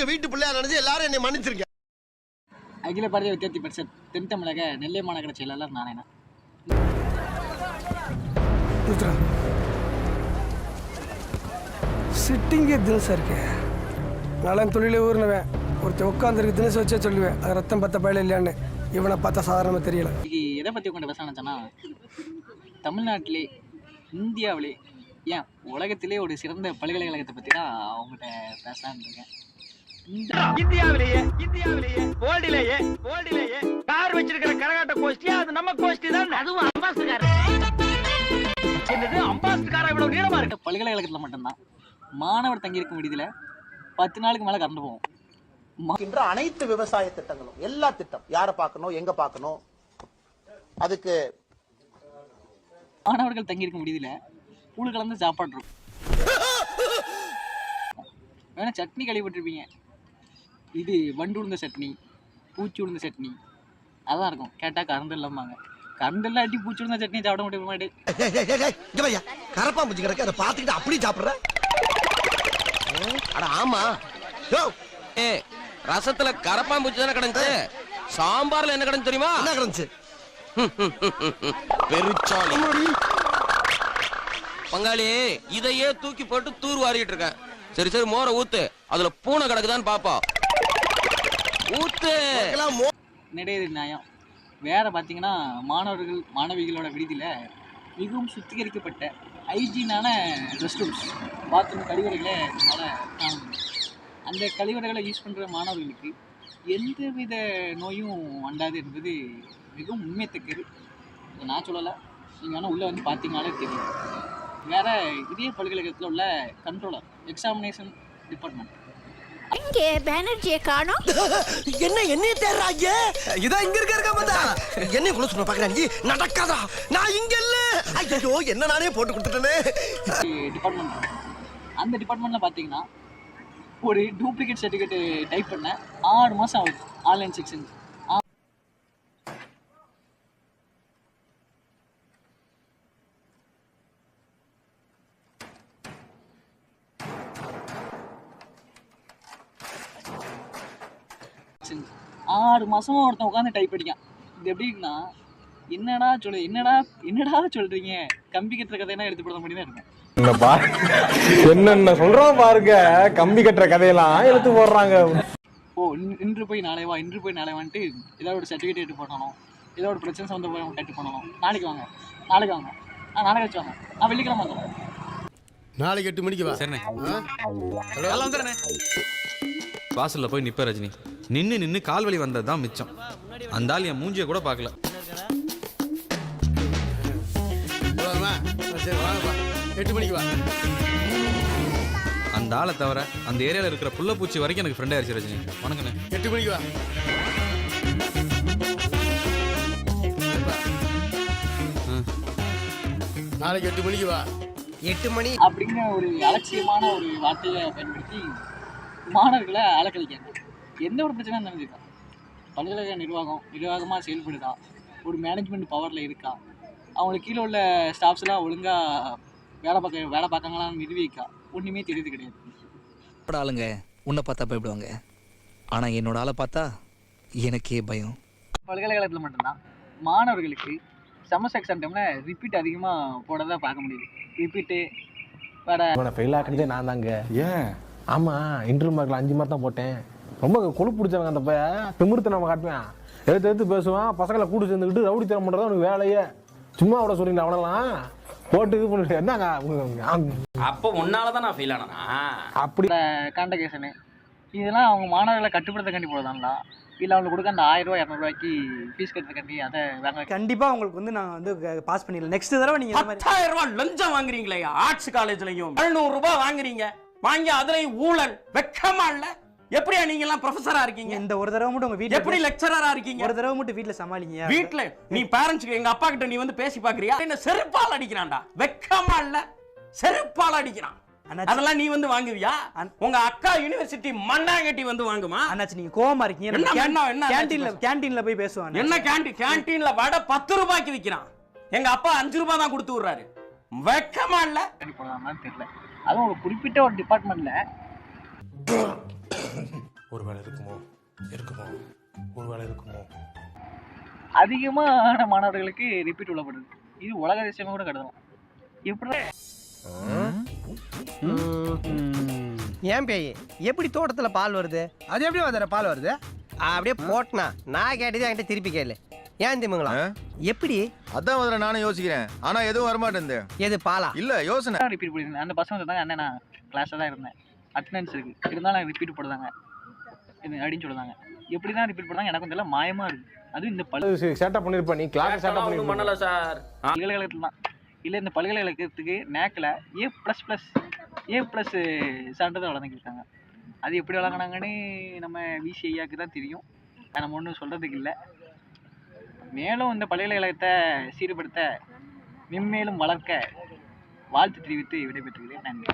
உங்க வீட்டு பிள்ளையா நினைச்சு எல்லாரும் என்னை மன்னிச்சிருக்கேன். அகில பாரதிய வித்யார்த்தி பரிஷத் தென் தமிழக நெல்லை மாநகர செயலாளர் நாராயணன். சிட்டிங்கே தினசா இருக்கு. நலன் தொழிலே ஊர்னவேன் ஒருத்தர் உட்காந்துருக்கு தினசு வச்சே சொல்லுவேன். அது ரத்தம் பத்த பயில இல்லையான்னு. இவனை பார்த்தா சாதாரணமாக தெரியல. இன்னைக்கு எதை பற்றி உட்காந்து பேசணும்னா, தமிழ்நாட்டிலே இந்தியாவிலே ஏன் உலகத்திலே ஒரு சிறந்த பல்கலைக்கழகத்தை பற்றி தான் அவங்ககிட்ட பேசலான்னு இருக்கேன். இந்தியாவிலேயே வேர்ல்டிலேயே கார் வச்சிருக்கிற கரகாட்ட கோஷ்டியா அது நம்ம கோஷ்டி தான். அதுவும் அம்பாஸ்டர் இவ்வளவு நீளமா இருக்கு. பல்கலைக்கழகத்தில் மட்டும்தான் மாணவர் தங்கியிருக்கும் விடுதியில 10 நாளுக்கு மேல கறந்து போவோம். அனைத்து விவசாய திட்டங்களும் எல்லா திட்டம் யாரை பார்க்கணும் எங்க பார்க்கணும் அதுக்கு மாணவர்கள் தங்கியிருக்கும் விடுதியில கூழ் கலந்து சாப்பாடு இருக்கும். வேணா சட்னி கழிவுபட்டிருப்பீங்க. இது வண்டு உளுந்த சட்னி, பூச்சி உளுந்த சட்னி அதான் இருக்கும். கேட்டா கறந்து இல்லாமாங்க. கறந்து எல்லாம் அட்டி பூச்சி உளுந்த சட்னி சாப்பிட முடிய மாட்டேன். கரப்பா பூச்சி கிடக்க அதை பார்த்துக்கிட்டு அப்படி சாப்பிடுற. அட ஆமா, ரசத்துல கரப்பாம்பூச்சி தானே கிடந்துச்சு. சாம்பார்ல என்ன கிடந்து தெரியுமா? என்ன கிடந்துச்சு? பெருச்சாளி. பங்காளி இதையே தூக்கி போட்டு தூர் வாரிட்டு இருக்கேன். சரி சரி மோரை ஊத்து. அதுல பூனை கிடக்குதான்னு பாப்பா. ஊத்து. நெடையது நியாயம். வேற பார்த்தீங்கன்னா, மாணவர்கள் மாணவிகளோட விடுதியில மிகவும் சுத்திகரிக்கப்பட்ட ஹைஜீனான ரெஸ்ட் ரூம்ஸ், பாத்ரூம், கழிவறைகளை நம்மளால் காண முடியும். அந்த கழிவறைகளை யூஸ் பண்ணுற மாணவர்களுக்கு எந்தவித நோயும் அண்டாது என்பது மிகவும் உண்மைத்தக்கது. இதை நான் சொல்லலை, நீங்கள் வேணால் உள்ளே வந்து பார்த்தீங்கன்னாலே தெரியும். வேறு இதே பல்கலைக்கழகத்தில் உள்ள கண்ட்ரோலர், எக்ஸாமினேஷன் டிபார்ட்மெண்ட், இங்கே பானர்ஜியை காணோம். என்னைய தேடுறாங்க. இதான் இங்க இருக்க மாட்டா. என்னைய குள்ள சொல்ல பாக்குறாங்க. நடக்காதா, நான் இங்க இல்ல. ஐயோ, என்ன நானே போட்டு கொடுத்துட்டேனே. டிபார்ட்மெண்ட். அந்த டிபார்ட்மெண்ட்டில் பார்த்தீங்கன்னா ஒரு டூப்ளிகேட் சர்டிஃபிகேட் டைப் பண்ண 6 மாதம் ஆகுது. ஆன்லைன் செக்ஷன் ஆறு மாசமா ஒருத்தன் உட்காந்து டைப் அடிக்கான். இது எப்படி இருக்குன்னா, என்னடா சொல்றீங்க, கம்பி கட்டுற கதையெல்லாம் எடுத்து போட முடியும் இருக்கும். என்னென்ன சொல்றோம் பாருங்க, கம்பி கட்டுற கதையெல்லாம் எடுத்து போடுறாங்க. இன்று போய் நாளை வான்ட்டு ஏதாவது ஒரு சர்டிஃபிகேட் எடுத்து போடணும், ஏதோ ஒரு பிரச்சனை சம்மந்தப்பட்ட கட்டு பண்ணணும். நாளைக்கு வாங்க நாளைக்கு வச்சு வாங்க. வெள்ளிக்கிழமை வந்துடுறேன். நாளைக்கு 8 மணிக்கு வா. சரிண்ணே. வாசல்ல போய் நிப்ப ரஜினி. நின்னு கால் வலி வந்தது தான் மிச்சம். அந்த ஆள் என் மூஞ்சிய கூட பார்க்கல. சரி வாங்கப்பா, 8 மணிக்கு வா. அந்த ஆளை தவிர அந்த ஏரியாவில் இருக்கிற புள்ள பூச்சி வரைக்கும் எனக்கு ஃப்ரெண்ட் ஆயிடுச்சு ரஜினி. வணக்கண்ணே. 8 மணிக்கு வா. நாளைக்கு 8 மணிக்கு வா. 8 மணி அப்படிங்கிற ஒரு அலட்சியமான ஒரு வார்த்தையை பயன்படுத்தி மாணவர்களை அலக்கழிக்காங்க. எந்த ஒரு பிரச்சனை நடந்திருக்கா? பல்கலைக்கழக நிர்வாகமாக செயல்படுதா? ஒரு மேனேஜ்மெண்ட் பவரில் இருக்கா? அவங்களுக்கு கீழே உள்ள ஸ்டாஃப்ஸ்லாம் ஒழுங்காக வேலை பார்க்காங்களான்னு நிரூபிக்கா? ஒன்றுமே தெரியுது கிடையாது. ஆளுங்க உன்னை பார்த்தா பயப்படுவாங்க, ஆனால் என்னோட ஆளை பார்த்தா எனக்கே பயம். பல்கலைக்கழகத்தில் மட்டும்தான் மாணவர்களுக்கு செமஸ்டர் எக்ஸாம் டைமில் ரிப்பீட் அதிகமாக போட பார்க்க முடியுது. ரிப்பீட்டு ஃபெயில் ஆக்கினதே நான் தாங்க. ஏன்? ஆமாம், இன்டர்வியூ மார்க்கில் 5 மார்க் தான் போட்டேன். ரொம்ப கொழுப்பு பிடிச்சவங்க. அந்த திமிர்த்து நம்ம காட்டுவேன், எடுத்து பேசுவான். பசங்களை கூட்டு சேர்ந்துக்கிட்டு ரவுடி தரம் பண்ணுறதா உனக்கு வேலையே. சும்மா விட சொல்றீங்களா? அவனெல்லாம் போட்டு இது பண்ணிட்டு என்னங்க. அப்போ உன்னாலதான் நான் ஃபெயில் ஆனா அப்படி காண்டகேஷனு இதெல்லாம் அவங்க மாணவர்களை கட்டுப்படுத்த கண்டி போடுதாங்களா, இல்லை அவங்களுக்கு கொடுக்க அந்த 1000 ரூபா 200 ரூபாய்க்கு ஃபீஸ் கட்டுறதுக்காண்டி அதை வேங்க? கண்டிப்பாக உங்களுக்கு வந்து நான் வந்து பாஸ் பண்ணிடலாம். நெக்ஸ்ட் தடவை நீங்கள் 10,000 ரூபாய் லஞ்சம் வாங்குறீங்களே ஆர்ட்ஸ் காலேஜ்லையும். 700 ரூபாய் வாங்குறீங்க. வாங்கி அதுலயும் ஊழல். வெக்கமா இல்ல? எப்படியா நீங்க எல்லாம் ப்ரொஃபஸரா இருக்கீங்க? இந்த ஒரு தடவை மட்டும் உங்க வீட்ல எப்படி லெக்சரரா இருக்கீங்க? ஒரு தடவை மட்டும் வீட்ல சமாளிங்க. வீட்ல நீ பேரண்ட்ஸ்க்கு எங்க அப்பா கிட்ட நீ வந்து பேசி பாக்குறியா? என்ன செருப்பால் அடிக்கிறான்டா. வெக்கமா இல்ல? செருப்பால் அடிக்கிறான். அதெல்லாம் நீ வந்து வாங்குவியா? உங்க அக்கா யுனிவர்சிட்டி மண்ணாங்கட்டி வந்து வாங்குமா? அண்ணாச்சி நீங்க கோவமா இருக்கீங்க. கேண்டீன்ல போய் பேசுவாங்க. என்ன கேண்டீன்ல வடை 10 ரூபாய்க்கு விக்கிறான். எங்க அப்பா 5 ரூபாய் தான் கொடுத்து விடுறாரு. வெக்கமா இல்ல? தெரியல. அதுவும் ஒரு குறிப்பிட்ட ஒரு டிபார்ட்மெண்ட்ல ஒரு வேலை இருக்குமோ ஒரு வேலை இருக்குமோ. அதிகமான மாணவர்களுக்கு ரிப்பீட் உள்ளப்படுது. இது உலக அதிசயமா கூட கருதலாம். எப்படி ஏன் பேய் எப்படி தோட்டத்துல பால் வருது? அது எப்படி வர பால் வருது? அப்படியே போட்டனா நான் கேட்டது என்கிட்ட திருப்பி கேளு. ஏன் திமுங்களா எப்படி? அதான் முதல்ல நானும் யோசிக்கிறேன், ஆனா எதுவும் வரமாட்டேன். எது பாலா? இல்ல யோசனை. ரிப்பீட் பண்ணிருந்தேன். அந்த பசங்க தான் அண்ணன் நான் கிளாஸ்ல தான் இருந்தேன், அட்டெண்டன்ஸ் இருக்கு, இருந்தாலும் ரிப்பீட் போடுறாங்க அப்படின்னு சொல்லுவாங்க. எப்படி தான் ரிப்பீட் போடுறாங்க எனக்கும் தெரியல, மாயமா இருக்கு. அதுவும் இந்த செட்டப் பண்ணிருப்ப நீ கிளாஸ் செட்டப் பண்ணி பண்ணல சார். பல்கலைக்கழகத்துல தான் இல்லை, இந்த பல்கலைக்கழகத்துக்கு நேக்கில் A++ சான்றிதழ் வழங்கியிருக்காங்க. அது எப்படி வழங்கினாங்கன்னு நம்ம விசி ஐயாவுக்கு தான் தெரியும், நம்ம ஒன்றும் சொல்கிறதுக்கு இல்லை. மேலும் இந்த பல்கலைக்கழகத்தை சீர்படுத்த மென்மேலும் வளர்க்க வாழ்த்து தெரிவித்து விடைபெற்றுகிறேன். நன்றி.